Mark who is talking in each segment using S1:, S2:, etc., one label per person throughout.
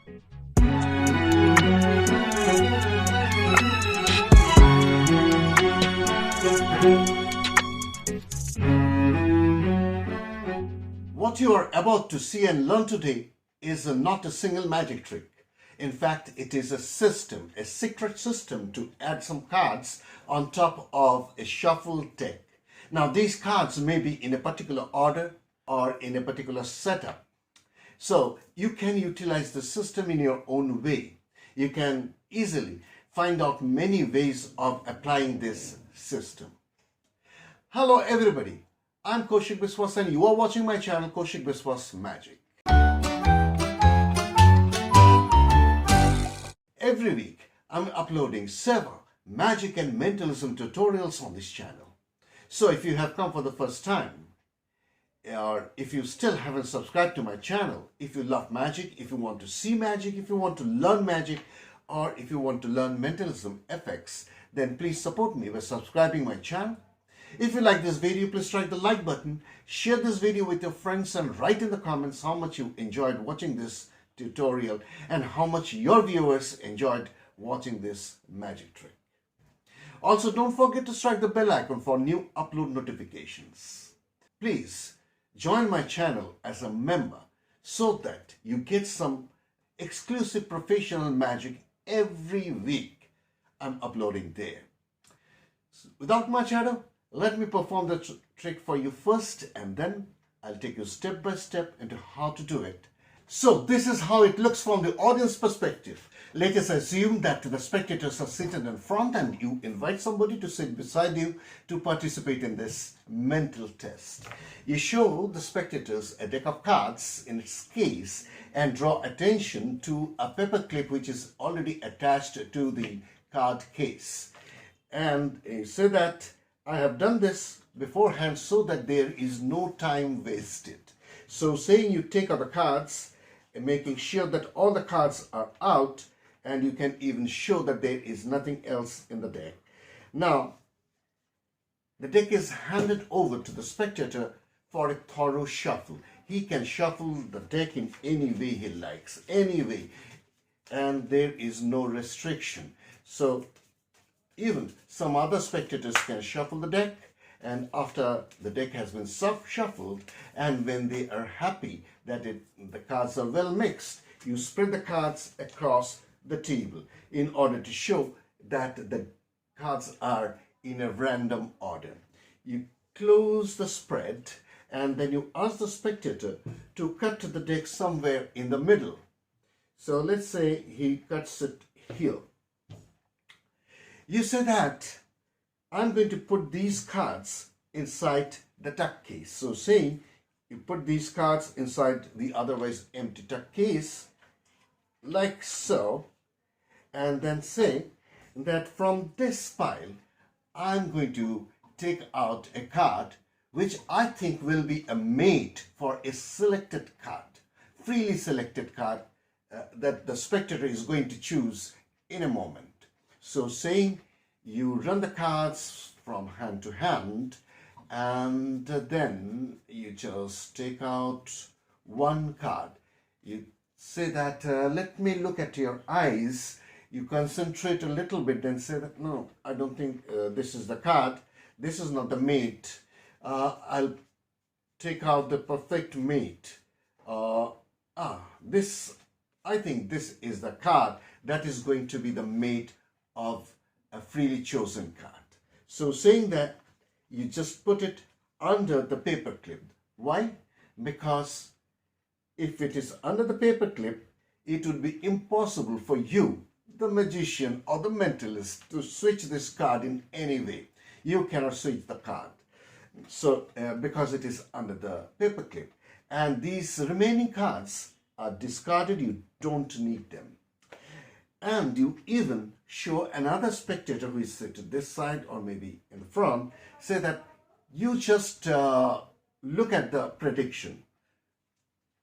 S1: What you are about to see and learn today is not a single magic trick. In fact, it is a system, a secret system to add some cards on top of a shuffled deck. Now, these cards may be in a particular order or in a particular setup. So, you can utilize the system in your own way. You can easily find out many ways of applying this system. Hello everybody, I'm Kaushik Biswas and you are watching my channel Kaushik Biswas Magic. Every week I'm uploading several magic and mentalism tutorials on this channel. So if you have come for the first time, or if you still haven't subscribed to my channel, if you love magic, if you want to see magic, if you want to learn magic, or if you want to learn mentalism effects, then please support me by subscribing my channel. If you like this video, please strike the like button, share this video with your friends and write in the comments how much you enjoyed watching this tutorial and how much your viewers enjoyed watching this magic trick. Also, don't forget to strike the bell icon for new upload notifications. Please join my channel as a member so that you get some exclusive professional magic every week I'm uploading there. So, without much ado, let me perform the trick for you first and then I'll take you step by step into how to do it. So this is how it looks from the audience perspective. Let us assume that the spectators are seated in front and you invite somebody to sit beside you to participate in this mental test. You show the spectators a deck of cards in its case and draw attention to a paper clip which is already attached to the card case. And you say that I have done this beforehand so that there is no time wasted. So saying you take out the cards and making sure that all the cards are out and you can even show that there is nothing else in the deck. Now, the deck is handed over to the spectator for a thorough shuffle. He can shuffle the deck in any way he likes, any way, and there is no restriction. So even some other spectators can shuffle the deck, and after the deck has been shuffled and when they are happy that the cards are well mixed, you spread the cards across the table in order to show that the cards are in a random order. You close the spread and then you ask the spectator to cut the deck somewhere in the middle. So let's say he cuts it here. You say that I'm going to put these cards inside the tuck case. So saying you put these cards inside the otherwise empty tuck case like so, and then say that from this pile I'm going to take out a card which I think will be a mate for a selected card, freely selected card that the spectator is going to choose in a moment. So saying you run the cards from hand to hand and then you just take out one card. You say that, let me look at your eyes. You concentrate a little bit, then say that, no, I don't think this is the card. This is not the mate. I'll take out the perfect mate. I think this is the card that is going to be the mate of a freely chosen card. So saying that, you just put it under the paper clip. Why? Because if it is under the paper clip, it would be impossible for you, the magician or the mentalist, to switch this card in any way. You cannot switch the card. So because it is under the paper clip. And these remaining cards are discarded, you don't need them. And you even show another spectator who is seated this side or maybe in the front, say that you just look at the prediction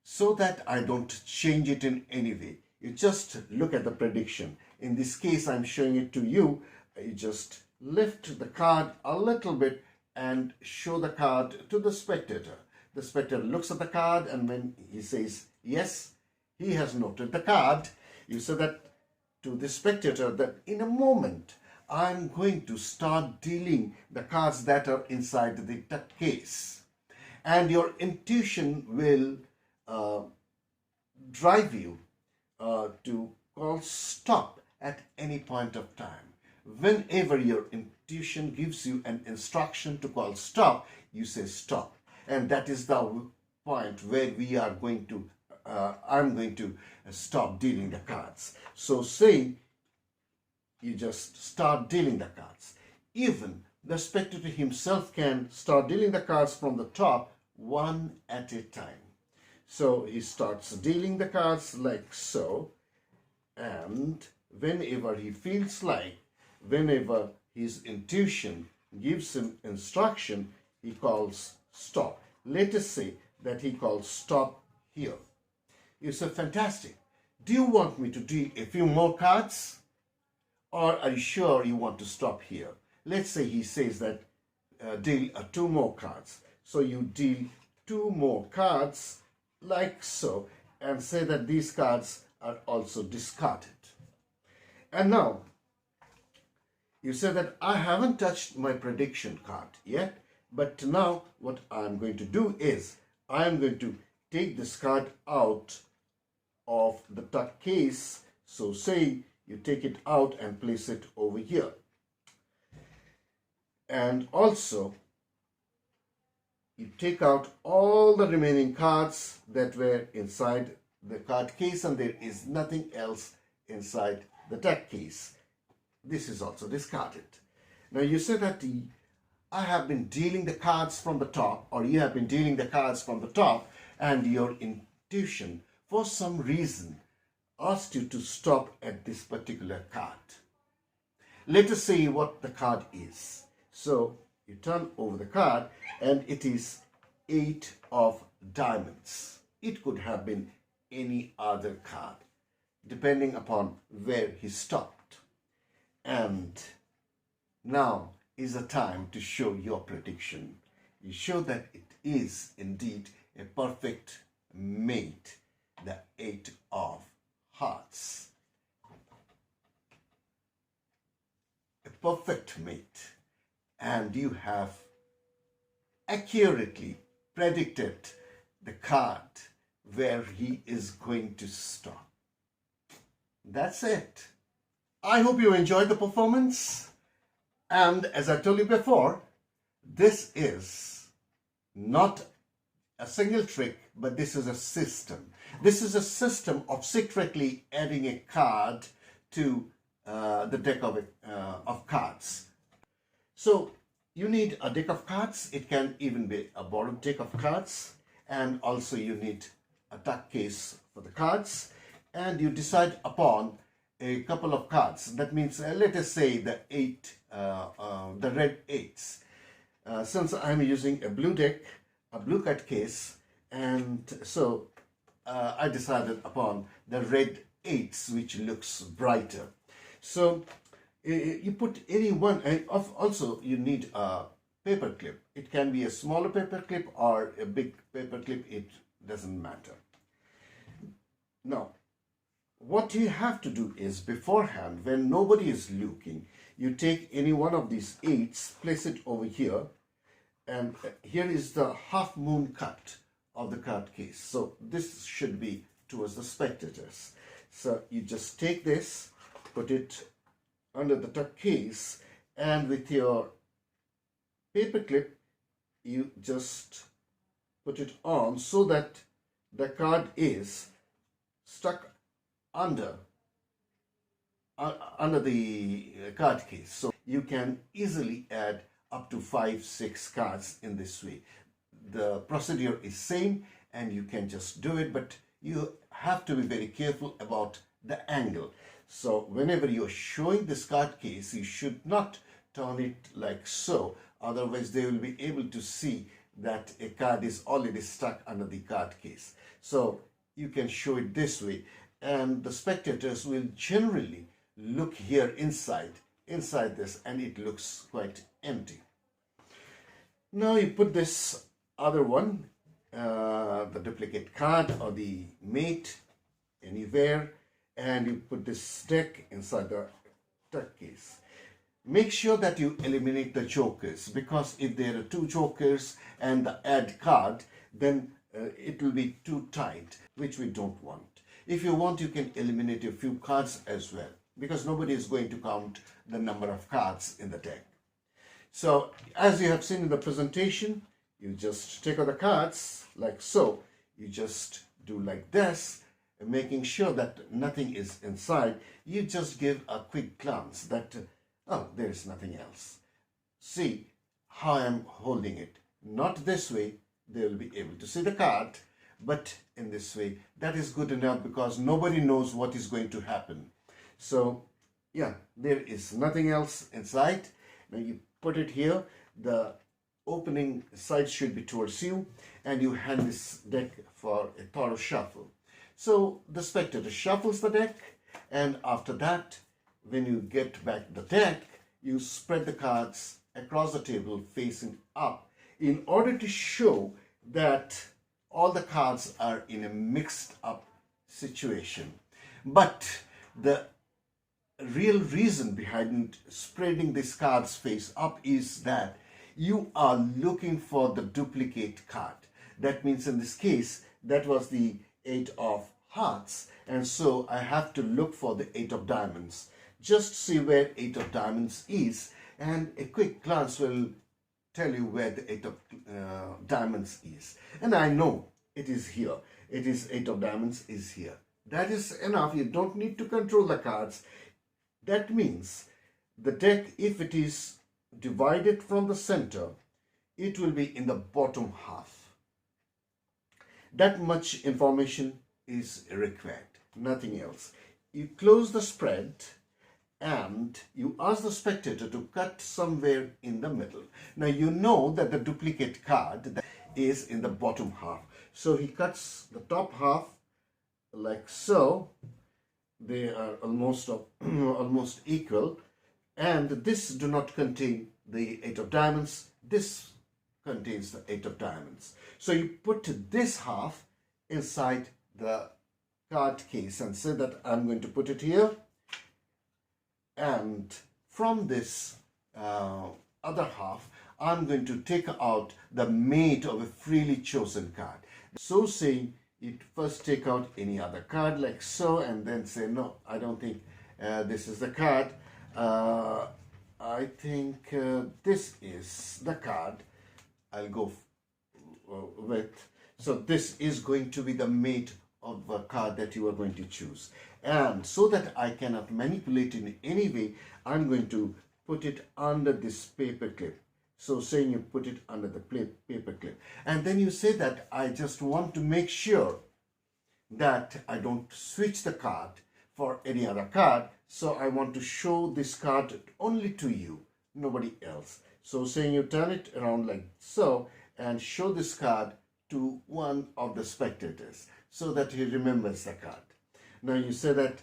S1: so that I don't change it in any way. You just look at the prediction. In this case, I'm showing it to you. You just lift the card a little bit and show the card to the spectator. The spectator looks at the card and when he says yes, he has noted the card. You say that to the spectator that in a moment I'm going to start dealing the cards that are inside the tuck case, and your intuition will drive you to call stop at any point of time. Whenever your intuition gives you an instruction to call stop, you say stop, and that is the point where we are going to I'm going to stop dealing the cards. So say you just start dealing the cards. Even the spectator himself can start dealing the cards from the top, one at a time. So he starts dealing the cards like so, and whenever he feels like, whenever his intuition gives him instruction, he calls stop. Let us say that he calls stop here. You say, fantastic. Do you want me to deal a few more cards? Or are you sure you want to stop here? Let's say he says that deal 2 more cards. So you deal 2 more cards like so, and say that these cards are also discarded. And now you say that I haven't touched my prediction card yet, but now what I'm going to do is I'm going to take this card out of the tuck case. So say you take it out and place it over here. And also you take out all the remaining cards that were inside the card case, and there is nothing else inside the tuck case. This is also discarded. Now you say that I have been dealing the cards from the top, or you have been dealing the cards from the top, and your intuition for some reason asked you to stop at this particular card. Let us see what the card is. So you turn over the card and it is 8 of diamonds. It could have been any other card depending upon where he stopped. And now is the time to show your prediction. You show that it is indeed a perfect mate, the 8 of hearts. A perfect mate, and you have accurately predicted the card where he is going to stop. That's it. I hope you enjoyed the performance. And as I told you before, this is not a single trick, but this is a system. This is a system of secretly adding a card to the deck of cards. So you need a deck of cards. It can even be a borrowed deck of cards. And also you need a tuck case for the cards. And you decide upon a couple of cards. That means, let us say the red 8s. Since I'm using a blue deck, a blue cut case, and so I decided upon the red 8s, which looks brighter. So you put any one, and also you need a paper clip. It can be a smaller paper clip or a big paper clip, it doesn't matter. Now, what you have to do is beforehand, when nobody is looking, you take any one of these 8s, place it over here, and here is the half moon cut of the card case. So this should be towards the spectators. So you just take this, put it under the tuck case, and with your paper clip, you just put it on so that the card is stuck under the card case. So you can easily add up to 5-6 cards in this way. The procedure is same and you can just do it, but you have to be very careful about the angle. So whenever you're showing this card case, you should not turn it like so, otherwise they will be able to see that a card is already stuck under the card case. So you can show it this way, and the spectators will generally look here inside this, and it looks quite empty. Now you put this other one, the duplicate card or the mate, anywhere, and you put this deck inside the deck case. Make sure that you eliminate the jokers, because if there are two jokers and the add card, then it will be too tight, which we don't want. If you want, you can eliminate a few cards as well, because nobody is going to count the number of cards in the deck. So as you have seen in the presentation, you just take out the cards like so. You just do like this, making sure that nothing is inside. You just give a quick glance that, oh, there is nothing else. See how I am holding it. Not this way, they will be able to see the card, but in this way, that is good enough, because nobody knows what is going to happen. So yeah, there is nothing else inside. Now you put it here. The opening side should be towards you, and you hand this deck for a thorough shuffle. So the spectator shuffles the deck, and after that, when you get back the deck, you spread the cards across the table facing up, in order to show that all the cards are in a mixed up situation. But the real reason behind spreading these cards face up is that you are looking for the duplicate card. That means in this case, that was the 8 of hearts, and so I have to look for the 8 of diamonds. Just see where 8 of diamonds is, and a quick glance will tell you where the 8 of diamonds is. And I know it is here. It is 8 of diamonds is here. That is enough. You don't need to control the cards. That means the deck, if it is divided from the center, it will be in the bottom half. That much information is required, nothing else. You close the spread and you ask the spectator to cut somewhere in the middle. Now you know that the duplicate card is in the bottom half. So he cuts the top half like so. They are almost equal. And this do not contain the 8 of diamonds. This contains the 8 of diamonds. So you put this half inside the card case and say that I'm going to put it here. And from this other half, I'm going to take out the mate of a freely chosen card. So saying, you first take out any other card like so, and then say, no, I don't think this is the card. I think this is the card I'll go with. So this is going to be the mate of a card that you are going to choose. And so that I cannot manipulate in any way, I'm going to put it under this paper clip. So saying you put it under the paper clip. And then you say that I just want to make sure that I don't switch the card for any other card. So I want to show this card only to you, nobody else. So saying you turn it around like so and show this card to one of the spectators so that he remembers the card. Now you say that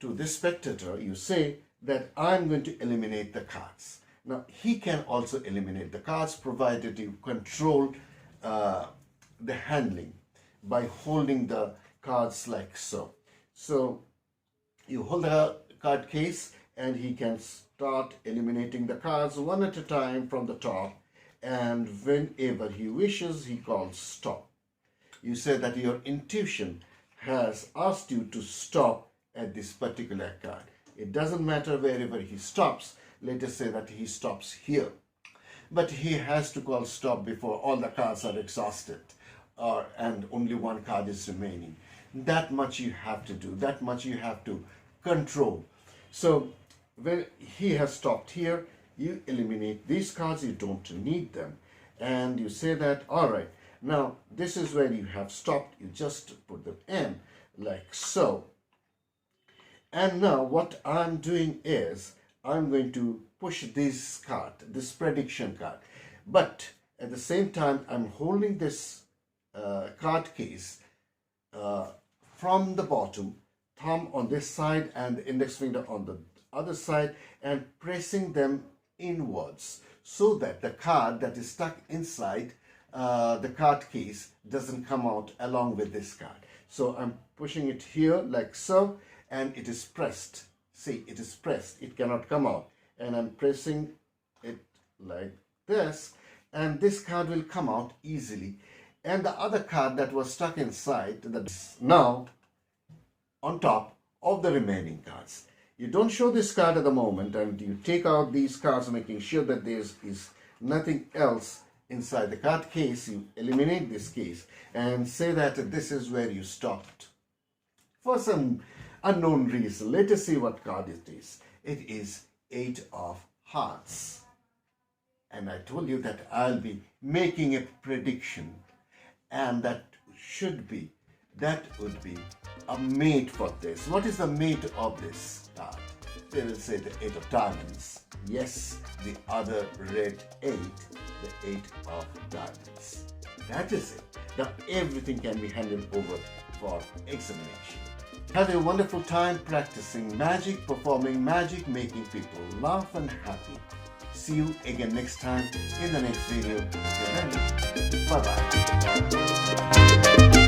S1: to this spectator, you say that I'm going to eliminate the cards. Now he can also eliminate the cards provided you control the handling by holding the cards like so. So you hold the card case and he can start eliminating the cards one at a time from the top, and whenever he wishes, he calls stop. You say that your intuition has asked you to stop at this particular card. It doesn't matter wherever he stops. Let us say that he stops here. But he has to call stop before all the cards are exhausted and only one card is remaining. That much you have to do. That much you have to control. So when he has stopped here, you eliminate these cards. You don't need them. And you say that, all right, now this is where you have stopped. You just put them in like so. And now what I'm doing is I'm going to push this card, this prediction card. But at the same time, I'm holding this card case from the bottom, thumb on this side and the index finger on the other side, and pressing them inwards so that the card that is stuck inside the card case doesn't come out along with this card. So I'm pushing it here like so, and it is pressed. See, it is pressed. It cannot come out. And I'm pressing it like this, and this card will come out easily. And the other card that was stuck inside, that's now on top of the remaining cards. You don't show this card at the moment, and you take out these cards, making sure that there is nothing else inside the card case. You eliminate this case and say that this is where you stopped. For some unknown reason, let us see what card it is. It is 8 of Hearts. And I told you that I'll be making a prediction, and that would be a mate for this. What is the mate of this card? They will say the 8 of Diamonds. Yes, the other red 8, the 8 of Diamonds. That is it. Now everything can be handed over for examination. Have a wonderful time practicing magic, performing magic, making people laugh and happy. See you again next time in the next video. Bye bye.